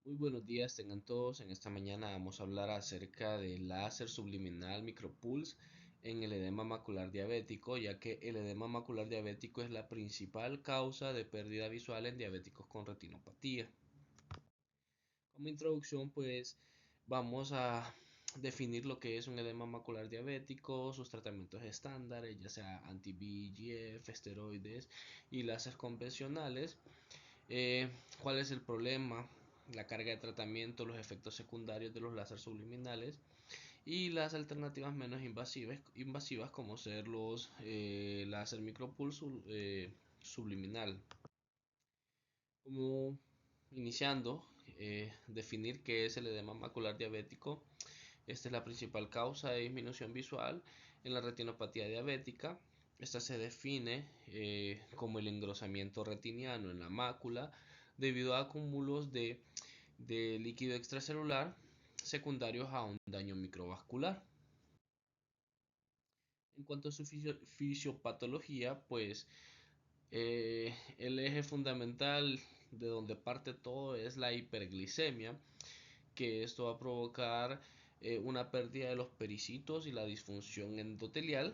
Muy buenos días, tengan todos. En esta mañana vamos a hablar acerca del láser subliminal micropulse en el edema macular diabético, ya que el edema macular diabético es la principal causa de pérdida visual en diabéticos con retinopatía. Como introducción, pues vamos a definir lo que es un edema macular diabético, sus tratamientos estándares, ya sea anti-VEGF, esteroides y láser convencionales. ¿Cuál es el problema? La carga de tratamiento, los efectos secundarios de los láser subliminales y las alternativas menos invasivas como ser los láser micropulse subliminal. Como iniciando, definir qué es el edema macular diabético. Esta es la principal causa de disminución visual en la retinopatía diabética. Esta se define como el engrosamiento retiniano en la mácula debido a acúmulos de líquido extracelular secundarios a un daño microvascular. En cuanto a su fisiopatología, pues el eje fundamental de donde parte todo es la hiperglicemia, que esto va a provocar una pérdida de los pericitos y la disfunción endotelial.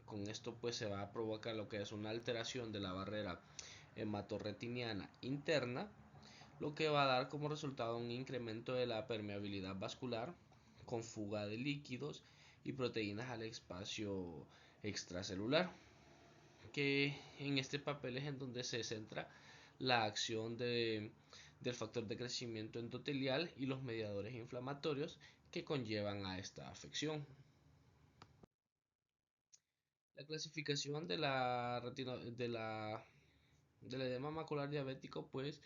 Con esto pues se va a provocar lo que es una alteración de la barrera hematorretiniana interna, lo que va a dar como resultado un incremento de la permeabilidad vascular con fuga de líquidos y proteínas al espacio extracelular, que en este papel es en donde se centra la acción del factor de crecimiento endotelial y los mediadores inflamatorios que conllevan a esta afección. La clasificación del edema macular diabético, pues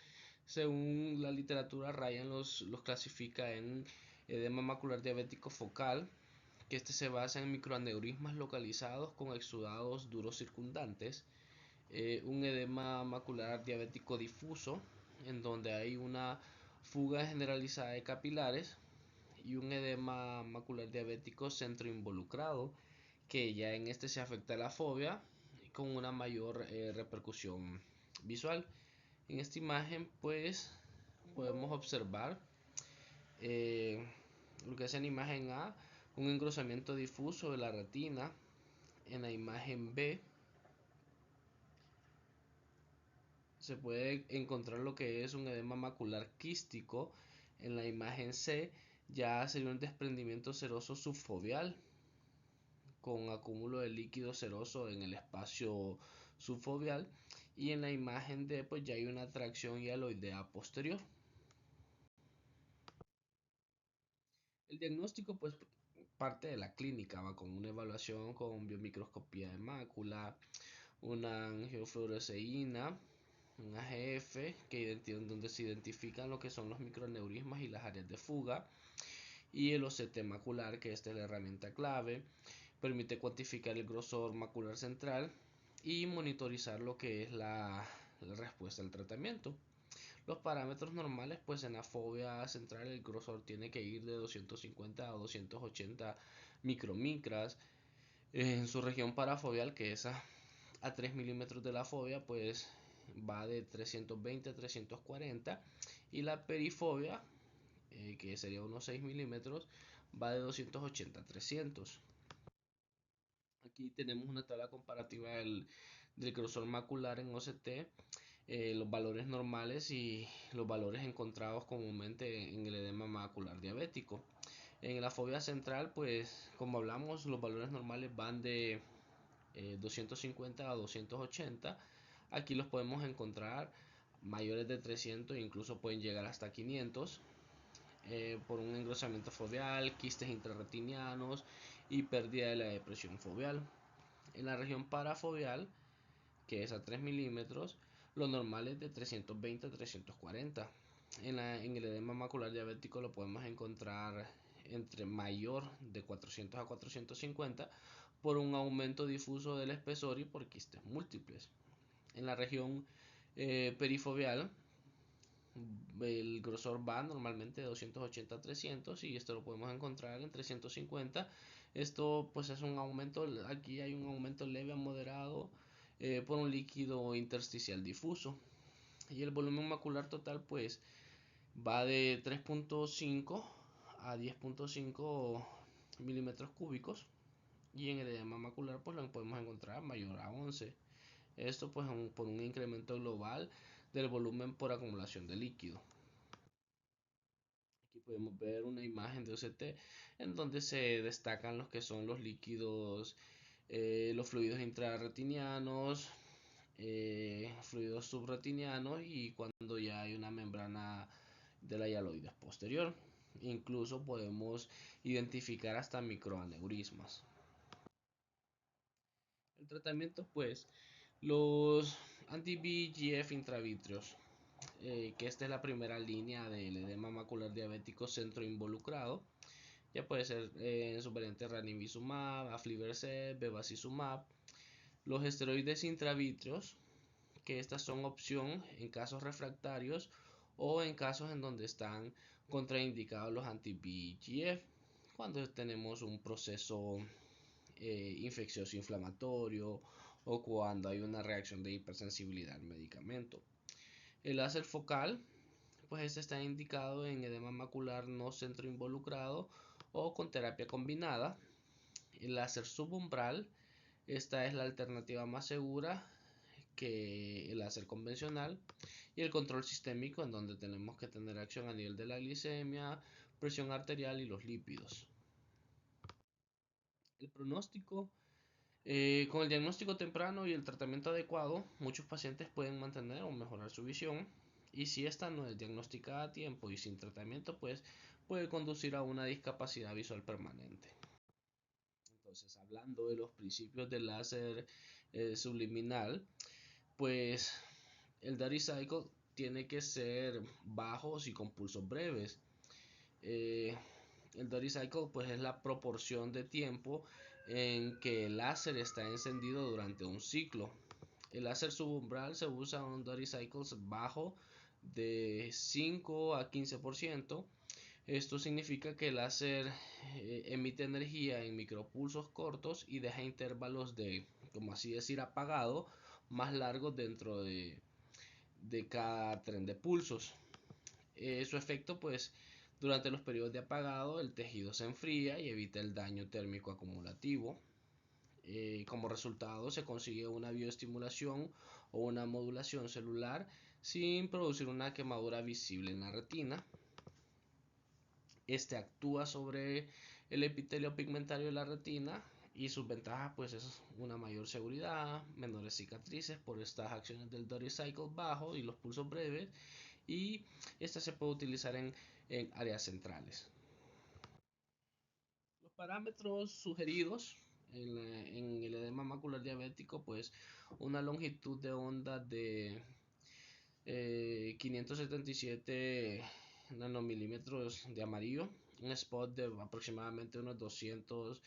según la literatura, Ryan los clasifica en edema macular diabético focal, que este se basa en microaneurismas localizados con exudados duros circundantes, un edema macular diabético difuso, en donde hay una fuga generalizada de capilares, y un edema macular diabético centroinvolucrado, que ya en este se afecta la fobia con una mayor repercusión visual. En esta imagen pues podemos observar eh, lo que es en imagen A, un engrosamiento difuso de la retina. En la imagen B se puede encontrar lo que es un edema macular quístico. En la imagen C ya sería un desprendimiento seroso subfoveal con acúmulo de líquido seroso en el espacio subfoveal, y en la imagen D pues ya hay una tracción hialoidea posterior. El diagnóstico pues parte de la clínica, va con una evaluación con biomicroscopía de mácula, una angiofluoresceína, un AGF, donde se identifican lo que son los microaneurismas y las áreas de fuga, y el OCT macular, que esta es la herramienta clave, permite cuantificar el grosor macular central y monitorizar lo que es la respuesta al tratamiento. Los parámetros normales, pues en la fobia central el grosor tiene que ir de 250 a 280 micromicras. En su región parafobial, que es a 3 milímetros de la fobia, pues va de 320 a 340. Y la perifobia, que sería unos 6 milímetros, va de 280 a 300. Aquí tenemos una tabla comparativa del grosor macular en OCT, los valores normales y los valores encontrados comúnmente en el edema macular diabético. En la fobia central, pues como hablamos, los valores normales van de 250 a 280. Aquí los podemos encontrar mayores de 300 e incluso pueden llegar hasta 500, por un engrosamiento foveal, quistes intrarretinianos y pérdida de la depresión foveal. En la región parafoveal, que es a 3 milímetros, lo normal es de 320 a 340. En el edema macular diabético lo podemos encontrar entre mayor de 400 a 450 por un aumento difuso del espesor y por quistes múltiples. En la región perifoveal, el grosor va normalmente de 280 a 300, y esto lo podemos encontrar en 350. Esto pues es un aumento, aquí hay un aumento leve a moderado por un líquido intersticial difuso. Y el volumen macular total pues Va de 3.5 a 10.5 milímetros cúbicos, y en el edema macular pues lo podemos encontrar mayor a 11. Esto pues por un incremento global del volumen por acumulación de líquido. Aquí podemos ver una imagen de OCT en donde se destacan los que son los líquidos, los fluidos intrarretinianos, fluidos subretinianos, y cuando ya hay una membrana de la hialoides posterior. Incluso podemos identificar hasta microaneurismas. El tratamiento, pues, los anti-VEGF intravitreos, que esta es la primera línea del edema macular diabético centro involucrado. Ya puede ser en su variante ranibizumab, aflibercept, bevacizumab. Los esteroides intravitreos, que estas son opción en casos refractarios o en casos en donde están contraindicados los anti-VEGF, cuando tenemos un proceso infeccioso inflamatorio o cuando hay una reacción de hipersensibilidad al medicamento. El láser focal, pues este está indicado en edema macular no centro involucrado o con terapia combinada. El láser subumbral, esta es la alternativa más segura que el láser convencional. Y el control sistémico, en donde tenemos que tener acción a nivel de la glicemia, presión arterial y los lípidos. El pronóstico, con el diagnóstico temprano y el tratamiento adecuado, muchos pacientes pueden mantener o mejorar su visión, y si esta no es diagnosticada a tiempo y sin tratamiento, pues puede conducir a una discapacidad visual permanente. Entonces, hablando de los principios del láser subliminal, pues el Daddy Cycle tiene que ser bajos y con pulsos breves. Eh, el Daddy Cycle pues es la proporción de tiempo en que el láser está encendido durante un ciclo. El láser subumbral se usa un Daddy Cycles bajo de 5 a 15%. Esto significa que el láser emite energía en micropulsos cortos y deja intervalos de, como así decir, apagado más largos dentro de cada tren de pulsos. Su efecto, pues, durante los periodos de apagado, el tejido se enfría y evita el daño térmico acumulativo. Como resultado, se consigue una bioestimulación o una modulación celular sin producir una quemadura visible en la retina. Este actúa sobre el epitelio pigmentario de la retina, y sus ventajas pues es una mayor seguridad, menores cicatrices por estas acciones del Dory Cycle bajo y los pulsos breves, y esta se puede utilizar en áreas centrales. Los parámetros sugeridos en el edema macular diabético, pues una longitud de onda de 577 nanomilímetros de amarillo, un spot de aproximadamente unos 200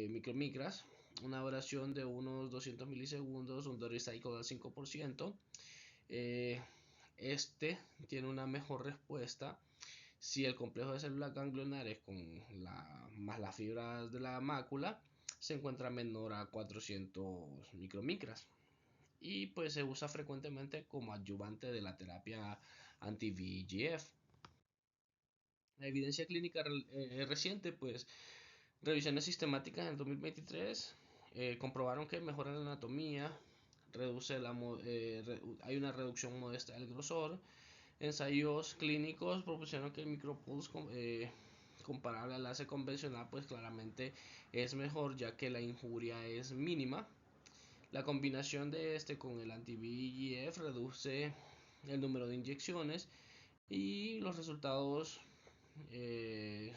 micromicras, una duración de unos 200 milisegundos, un Dory Cycle al 5%. Este tiene una mejor respuesta si el complejo de células ganglionares más las fibras de la mácula se encuentra menor a 400 micromicras, y pues se usa frecuentemente como adyuvante de la terapia anti-VEGF. La evidencia clínica reciente, pues revisiones sistemáticas en 2023 comprobaron que mejora la anatomía, hay una reducción modesta del grosor. Ensayos clínicos proporcionan que el micropulse comparable al láser convencional pues claramente es mejor, ya que la injuria es mínima. La combinación de este con el anti-VEGF reduce el número de inyecciones, y los resultados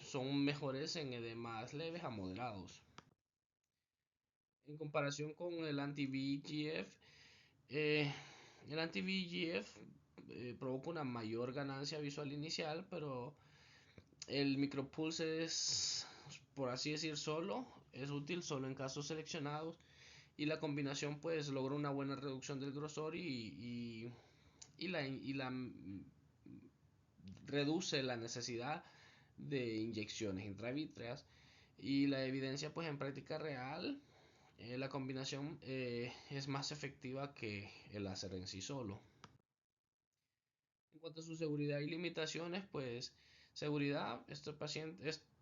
son mejores en edemas leves a moderados. En comparación con el anti-VEGF, el anti-VEGF provoca una mayor ganancia visual inicial, pero el micropulse es, por así decir, es útil solo en casos seleccionados, y la combinación pues logra una buena reducción del grosor y reduce la necesidad de inyecciones intravítreas. Y la evidencia pues en práctica real, la combinación es más efectiva que el láser en sí solo. En cuanto a su seguridad y limitaciones, pues seguridad,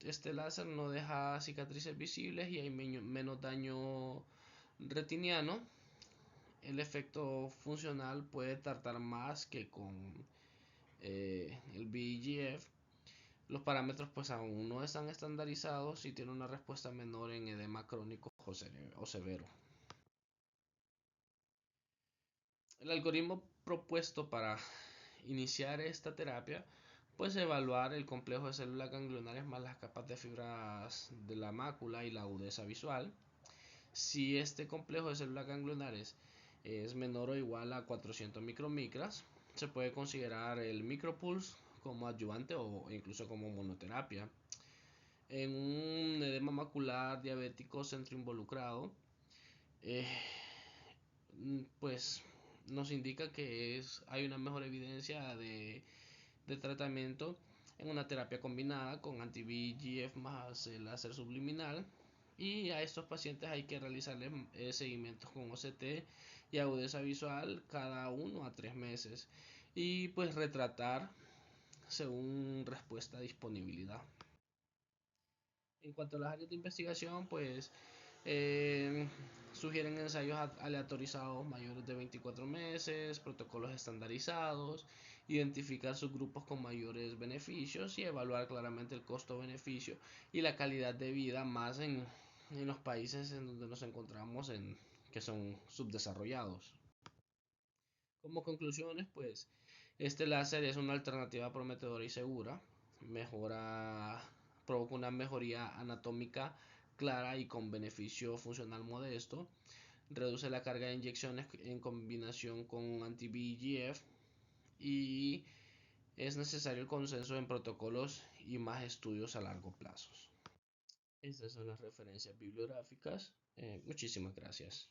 este láser no deja cicatrices visibles y hay menos daño retiniano. El efecto funcional puede tardar más que con el VEGF. Los parámetros pues aún no están estandarizados y tiene una respuesta menor en edema crónico o severo. El algoritmo propuesto para iniciar esta terapia pues evaluar el complejo de células ganglionares más las capas de fibras de la mácula y la agudeza visual. Si este complejo de células ganglionares es menor o igual a 400 micromicras, se puede considerar el micropulse como adyuvante o incluso como monoterapia. En un edema macular diabético centro involucrado, eh, pues nos indica que hay una mejor evidencia de tratamiento en una terapia combinada con anti-VEGF más el láser subliminal. Y a estos pacientes hay que realizarles seguimientos con OCT y agudeza visual cada 1 a 3 meses. Y pues retratar según respuesta a disponibilidad. En cuanto a las áreas de investigación, pues eh, sugieren ensayos aleatorizados mayores de 24 meses, protocolos estandarizados, identificar subgrupos con mayores beneficios y evaluar claramente el costo-beneficio y la calidad de vida más en los países en donde nos encontramos que son subdesarrollados. Como conclusiones, pues este láser es una alternativa prometedora y segura, mejora, provoca una mejoría anatómica clara y con beneficio funcional modesto, reduce la carga de inyecciones en combinación con anti-VEGF y es necesario el consenso en protocolos y más estudios a largo plazo. Estas son las referencias bibliográficas. Muchísimas gracias.